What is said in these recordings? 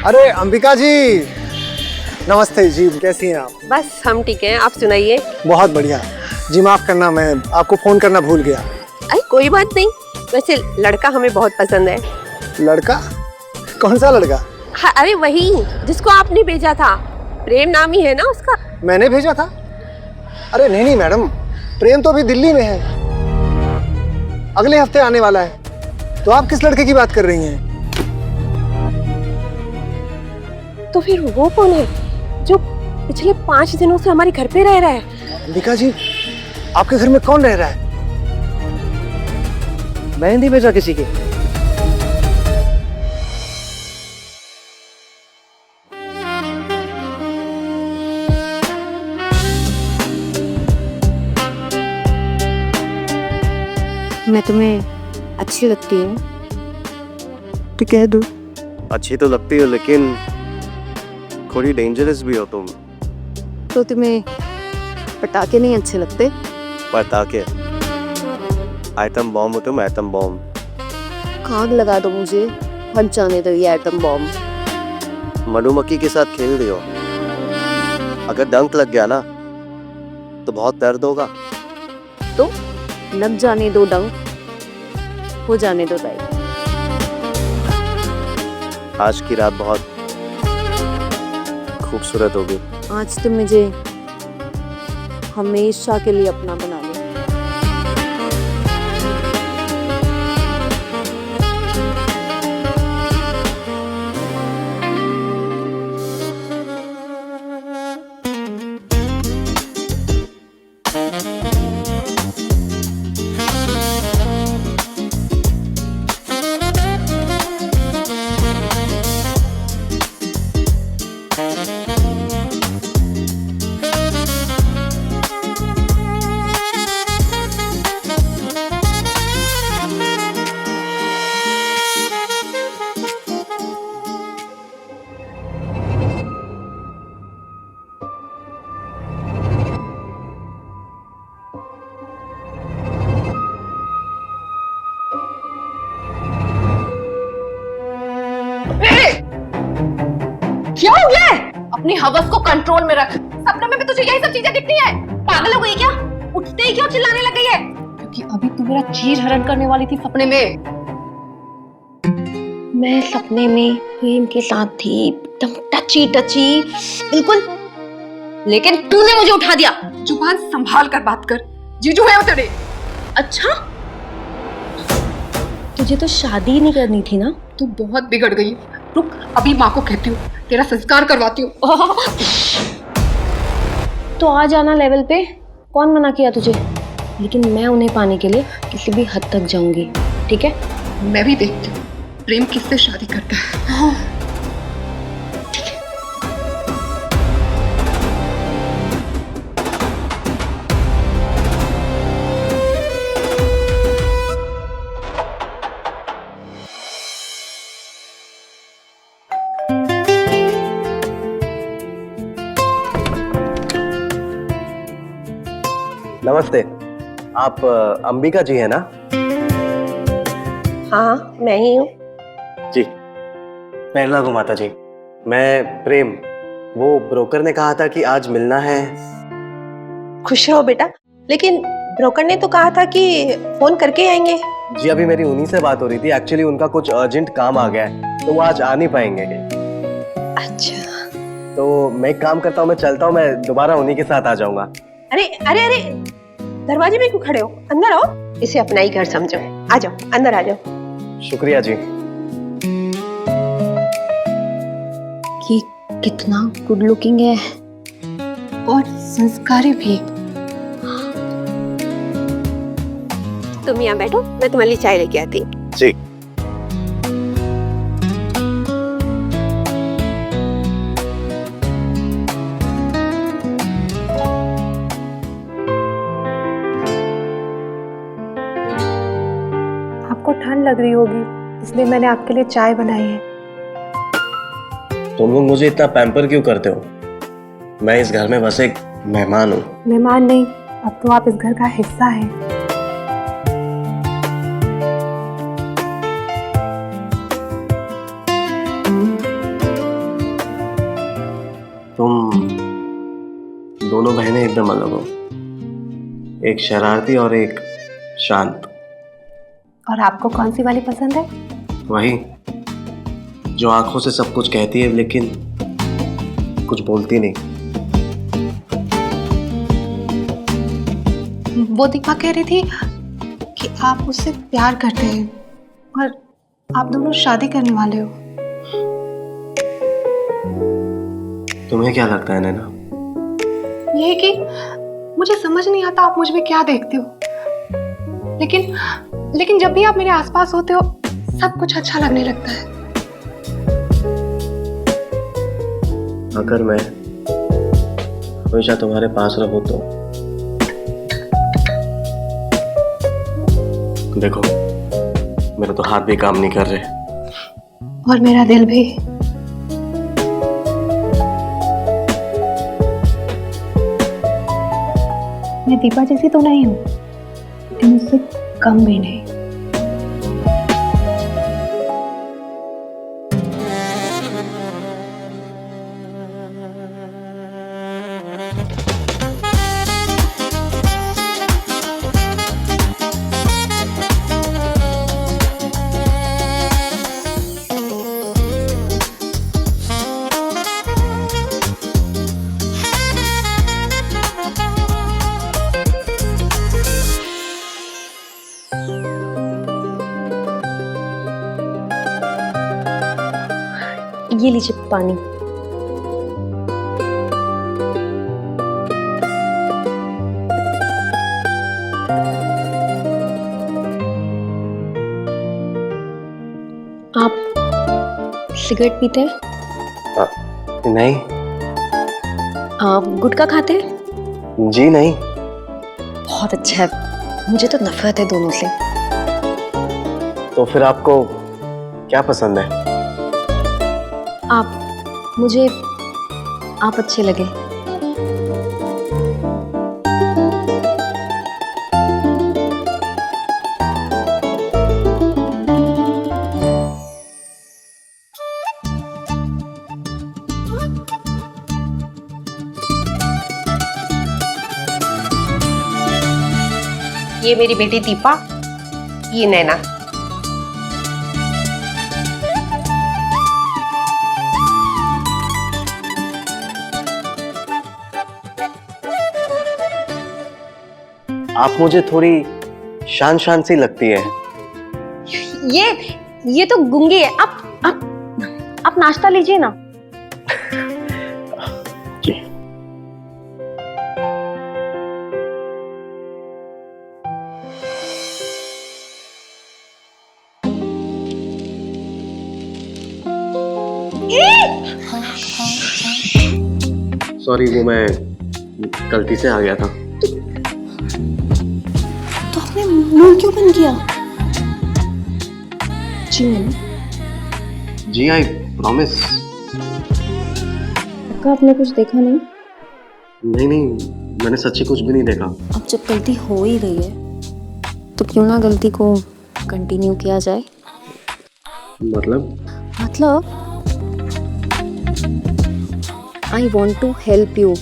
अरे अंबिका जी, नमस्ते जी, कैसी हैं आप? बस हम ठीक हैं, आप सुनाइए। बहुत बढ़िया जी। माफ करना, मैं आपको फोन करना भूल गया। अरे कोई बात नहीं, वैसे लड़का हमें बहुत पसंद है। लड़का? कौन सा लड़का? हाँ, अरे वही जिसको आपने भेजा था, प्रेम नाम ही है ना उसका। मैंने भेजा था? अरे नहीं नहीं मैडम, प्रेम तो अभी दिल्ली में है, अगले हफ्ते आने वाला है। तो आप किस लड़के की बात कर रही हैं? तो फिर वो कौन है जो पिछले 5 दिनों से हमारे घर पे रह रहा है? अंबिका जी, आपके घर में कौन रह रहा है? मैं नहीं भेजा किसी के। मैं तुम्हें अच्छी लगती हूँ तो कह दो। अच्छी तो लगती हो लेकिन थोड़ी डेंजरस भी हो तुम। तो तुम्हें पटाखे नहीं अच्छे लगते? पटाखे? आइटम बॉम्ब हो तुम, आइटम बॉम्ब। आग लगा दो मुझे, फट जाने दो ये एटम बॉम्ब। मधुमक्खी के साथ खेल रही हो। अगर डंक लग गया ना तो बहुत दर्द होगा। तो लग जाने दो डंक, हो जाने दो टाइप। आज की रात बहुत खूबसूरत होगी। आज तुम मुझे हमेशा के लिए अपना बना लो। क्या हो गया है? अपनी हवस को कंट्रोल में रख। सपनों में भी तुझे यही सब चीजें दिखती है? पागल हो गई क्या? उठते ही क्यों चिल्लाने लग गई है? क्योंकि अभी तू मेरा चीर हरण करने वाली थी सपने में। मैं सपने में प्रेम के साथ थी, एकदम टची टची बिल्कुल, लेकिन तूने मुझे उठा दिया। जुबान संभाल कर बात कर, जीजू है वो तेरे। अच्छा, तुझे तो शादी नहीं करनी थी ना? तू बहुत बिगड़ गई। रुक, अभी माँ को कहती हूँ, तेरा संस्कार करवाती हूँ। तो आ जाना लेवल पे, कौन मना किया तुझे? लेकिन मैं उन्हें पाने के लिए किसी भी हद तक जाऊंगी, ठीक है? मैं भी देखती हूँ प्रेम किससे शादी करता है। नमस्ते, आप अंबिका जी है ना? हाँ, मैं ही हूँ। जी, मैं लागू माता जी। मैं प्रेम, वो ब्रोकर ने कहा था कि आज मिलना है। खुश रहो बेटा, लेकिन ब्रोकर ने तो कहा था कि फोन करके आएंगे। जी अभी मेरी उन्हीं से बात हो रही थी। एक्चुअली उनका कुछ अर्जेंट काम आ गया है तो वो आज आ नहीं पाएंगे। अच्छा, तो मैं एक काम करता हूँ, मैं चलता हूँ, मैं दोबारा उन्हीं के साथ आ जाऊंगा। अरे अरे अरे, दरवाजे में क्यों खड़े हो? अंदर आओ, इसे अपना ही घर समझो। आ जाओ, अंदर आ जाओ। शुक्रिया जी। ये कितना गुड लुकिंग है और संस्कारी भी। तुम यहाँ बैठो, मैं तुम्हारे लिए चाय लेके आती हूँ। जी। आपको ठंड लग रही होगी, इसलिए मैंने आपके लिए चाय बनाई है। तुम लोग मुझे इतना पैम्पर क्यों करते हो? मैं इस घर में बस एक मेहमान हूँ। मेहमान नहीं, अब तो आप इस घर का हिस्सा हैं। एकदम अलग हो, एक शरारती और एक शांत। और आपको कौन सी वाली पसंद है? वही जो आंखों से सब कुछ कहती है लेकिन कुछ बोलती नहीं। वो दीपा कह रही थी कि आप उससे प्यार करते हैं और आप दोनों शादी करने वाले हो। तुम्हें क्या लगता है नैना? ये कि मुझे समझ नहीं आता आप मुझ में क्या देखते हो, लेकिन जब भी आप मेरे आसपास होते हो सब कुछ अच्छा लगने लगता है। अगर मैं हमेशा तुम्हारे पास रहूं तो देखो, मेरे तो हाथ भी काम नहीं कर रहे और मेरा दिल भी। मैं दीपा जैसी तो नहीं हूँ, लेकिन उससे कम भी नहीं। ये लीजिए पानी। आप सिगरेट पीते हैं? नहीं। आप गुटखा खाते हैं? जी नहीं। बहुत अच्छा है, मुझे तो नफरत है दोनों से। तो फिर आपको क्या पसंद है? मुझे आप अच्छे लगे। ये मेरी बेटी दीपा, ये नैना। आप मुझे थोड़ी शान शान सी लगती है। ये तो गूंगी है। आप नाश्ता लीजिए ना। जी। सॉरी, वो मैं गलती से आ गया था। तो आपने मुंह क्यों बंद किया? जी जी, आई प्रॉमिस। आपने कुछ देखा नहीं? नहीं, मैंने सच्ची कुछ भी नहीं देखा। अब जब गलती हो ही गई है तो क्यों ना गलती को कंटिन्यू किया जाए। मतलब I want to help you.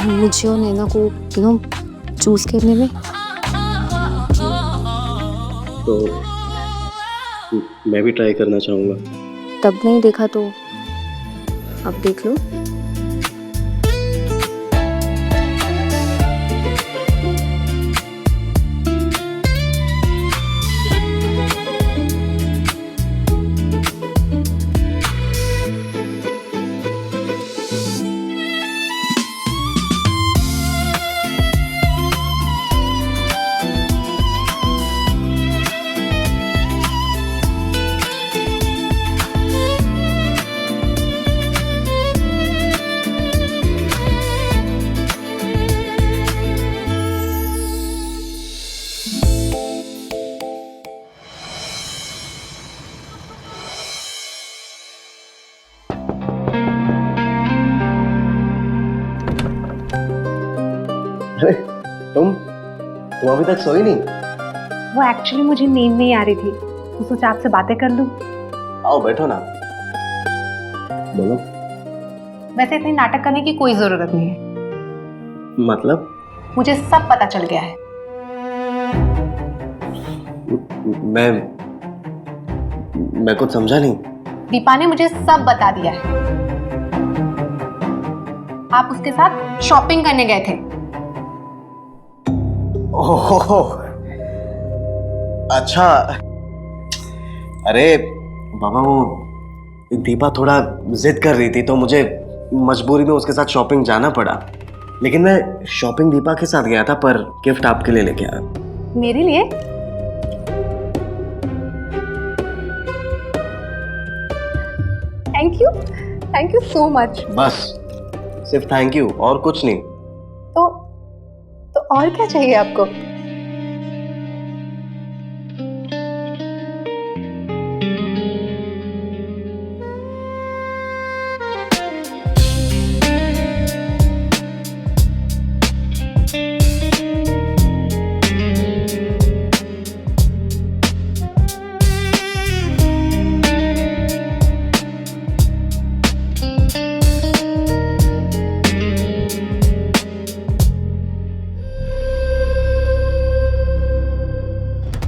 मुझे और नैना को चूज करने में। तो मैं भी ट्राई करना चाहूँगा। तब नहीं देखा तो अब देख लो। अरे तुम अभी तक सोई नहीं? वो एक्चुअली मुझे नींद नहीं आ रही थी, तो सोचा आपसे बातें कर लूं। आओ बैठो ना। बोलो। वैसे इतनी नाटक करने की कोई जरूरत नहीं है। मतलब? मुझे सब पता चल गया है। मैं कुछ समझा नहीं। दीपा ने मुझे सब बता दिया है। आप उसके साथ शॉपिंग करने गए थे। ओह, अच्छा। अरे बाबा, वो दीपा थोड़ा जिद कर रही थी तो मुझे मजबूरी में उसके साथ शॉपिंग जाना पड़ा। लेकिन मैं शॉपिंग दीपा के साथ गया था, पर गिफ्ट आपके लिए लेके आया। मेरे लिए? Thank you so much. बस सिर्फ थैंक यू और कुछ नहीं। तो और क्या चाहिए आपको?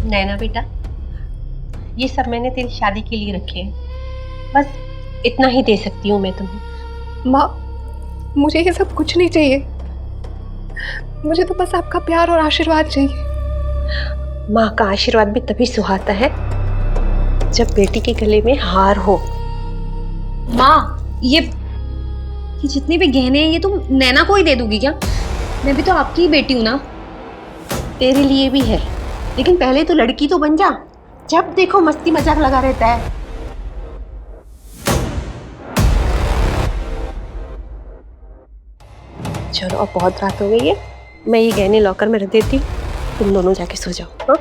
नैना बेटा, ये सब मैंने तेरी शादी के लिए रखे हैं। बस इतना ही दे सकती हूँ मैं तुम्हें। माँ, मुझे ये सब कुछ नहीं चाहिए। मुझे तो बस आपका प्यार और आशीर्वाद चाहिए। माँ का आशीर्वाद भी तभी सुहाता है जब बेटी के गले में हार हो। माँ, ये जितने भी गहने हैं ये तुम नैना को ही दे दोगी क्या? मैं भी तो आपकी ही बेटी हूँ ना। तेरे लिए भी है, लेकिन पहले तो लड़की तो बन जा। जब देखो मस्ती मजाक लगा रहता है। चलो अब बहुत रात हो गई है, मैं ये गहने लॉकर में रख देती हूँ, तुम दोनों जाके सो जाओ। हाँ?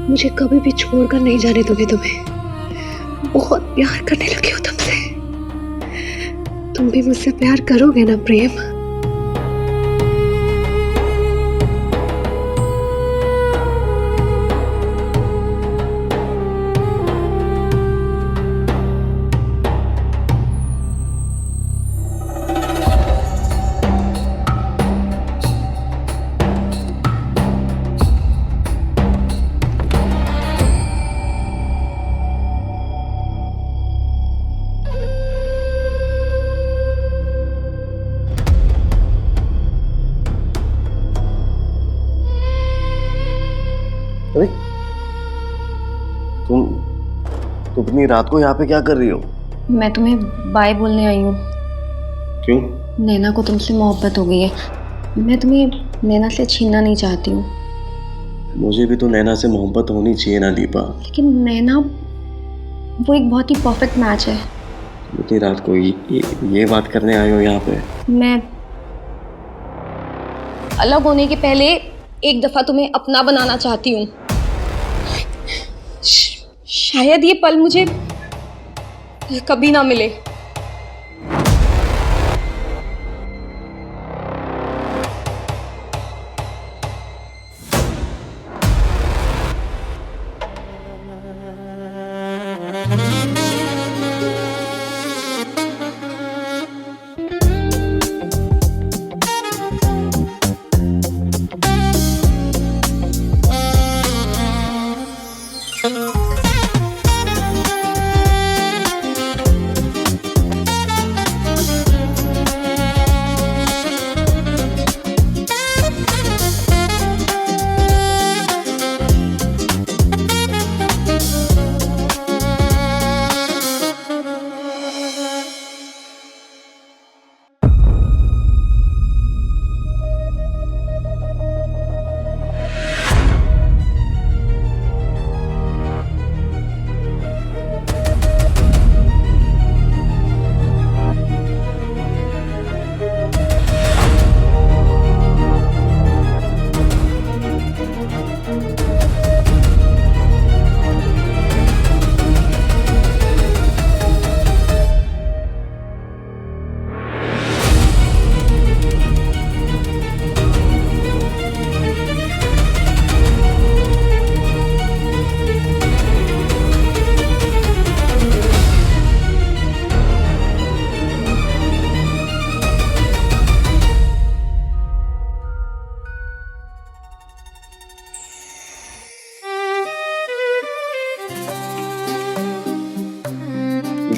मुझे कभी भी छोड़कर नहीं जाने दूंगी तुम्हें। बहुत प्यार करने लगे हो तुमसे। तुम भी मुझसे प्यार करोगे ना प्रेम? अरे तुम इतनी रात को यहाँ पे क्या कर रही हो? मैं तुम्हें बाय बोलने आई हूँ। क्यों? नैना को तुमसे मोहब्बत हो गई है। मैं तुम्हें नैना से छीनना नहीं चाहती हूँ। मुझे भी तो नैना से मोहब्बत होनी चाहिए ना दीपा। लेकिन नैना वो एक बहुत ही परफेक्ट मैच है। इतनी रात को ये बात करने आए हो यहाँ पे? मैं अलग होने के पहले एक दफा तुम्हें अपना बनाना चाहती हूँ। शायद ये पल मुझे कभी ना मिले।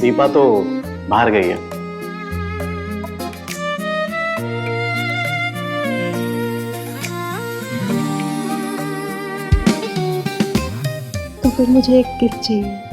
दीपा तो बाहर गई है। तो फिर मुझे एक गिफ्ट चाहिए।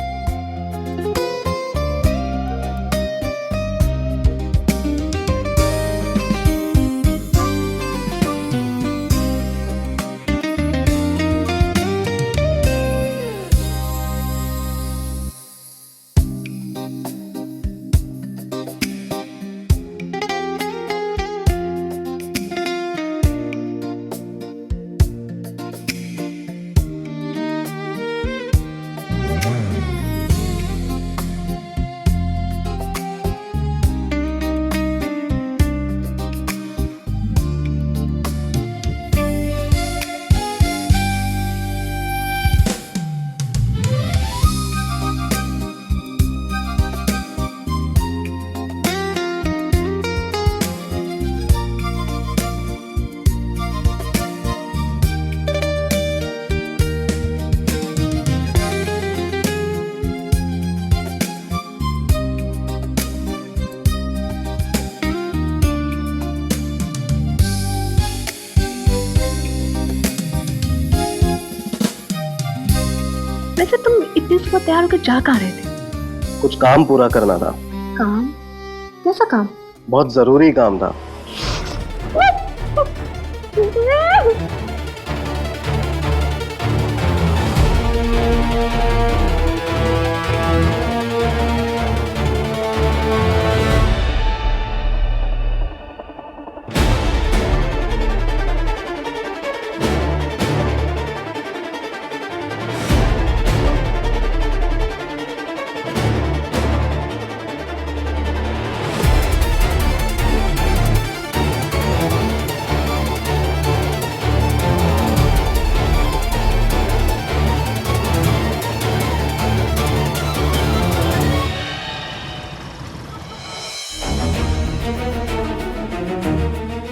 वैसे तुम इतनी सुबह तैयार होकर जा कहाँ रहे थे? कुछ काम पूरा करना था। काम? कैसा काम? बहुत जरूरी काम था।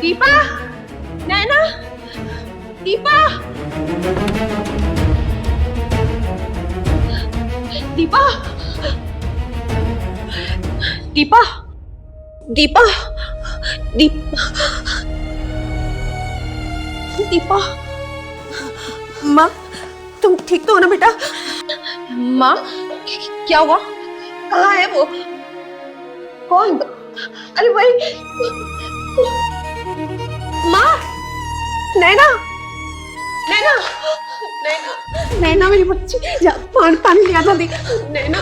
दीपा, नैना, दीपा, दीपा, दीपा, दीपा, दीपा, माँ, तुम ठीक तो हो ना बेटा? माँ, क्या हुआ? कहाँ है वो? कौन? अरे वही माँ, नैना, नैना, नैना, नैना मेरी बच्ची, जा पानी ले आता दे। नैना,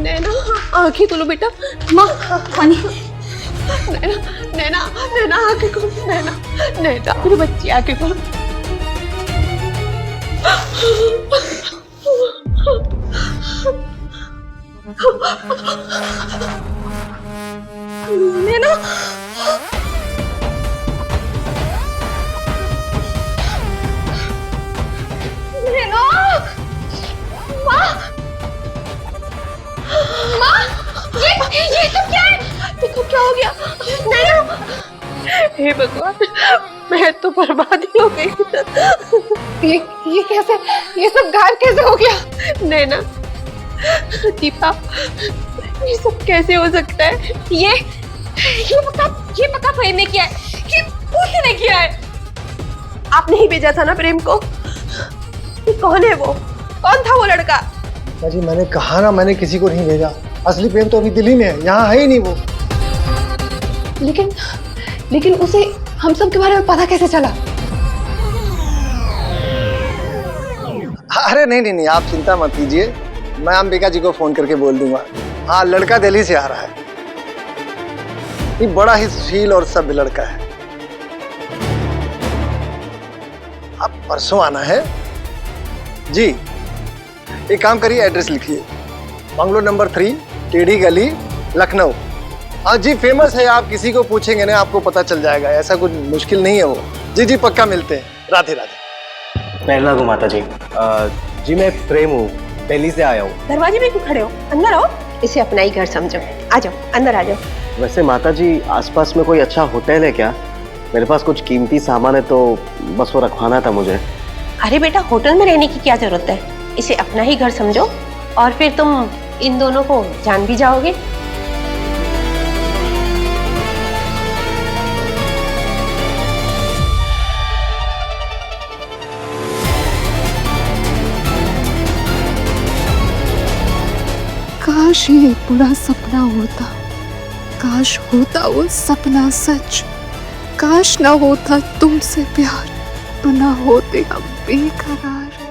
नैना, आंखें खोलो बेटा। माँ, पानी। नैना, नैना, नैना, आंखें खोलो। नैना, नैना मेरी बच्ची, आंखें खोलो। नैना, ये सब क्या है? देखो क्या हो गया? नैना, हे भगवान, मैं तो बर्बाद ही हो गई। ये कैसे? ये सब गायब कैसे हो गया? नैना, दीपा, ये सब कैसे हो सकता है? ये पक्का प्रेम ने किया है। ये उसने किया है। आपने ही भेजा था ना प्रेम को? ये कौन है वो? कौन था वो लड़का? जी मैंने कहा ना, मैंने किसी को नहीं भेजा। असली प्रेम तो अभी दिल्ली में है, यहाँ है ही नहीं वो। लेकिन उसे हम सब के बारे में पता कैसे चला? अरे नहीं, आप चिंता मत कीजिए, मैं अंबिका जी को फोन करके बोल दूंगा। हाँ, लड़का दिल्ली से आ रहा है। ये बड़ा ही सुशील और सभ्य लड़का है। आप परसों आना है जी। एक काम करिए, एड्रेस लिखिए, बंगलो नंबर 3, टेढ़ी गली, लखनऊ। हाँ जी, फेमस है, आप किसी को पूछेंगे ना आपको पता चल जाएगा, ऐसा कुछ मुश्किल नहीं है वो। जी पक्का मिलते हैं। राधे राधे। पहला को माता जी। जी मैं प्रेम हूँ, दिल्ली से आया हूँ। दरवाजे में क्यों खड़े हो? अंदर आओ, इसे अपना ही घर समझो। आ जाओ, अंदर आ जाओ। वैसे माता जी, आसपास में कोई अच्छा होटल है क्या? मेरे पास कुछ कीमती सामान है तो बस वो रखवाना था मुझे। अरे बेटा, होटल में रहने की क्या जरूरत है? इसे अपना ही घर समझो और फिर तुम इन दोनों को जान भी जाओगे। काश ये बुरा सपना होता, काश होता वो सपना सच, काश ना होता तुमसे प्यार, तो ना होते हम बेकरार।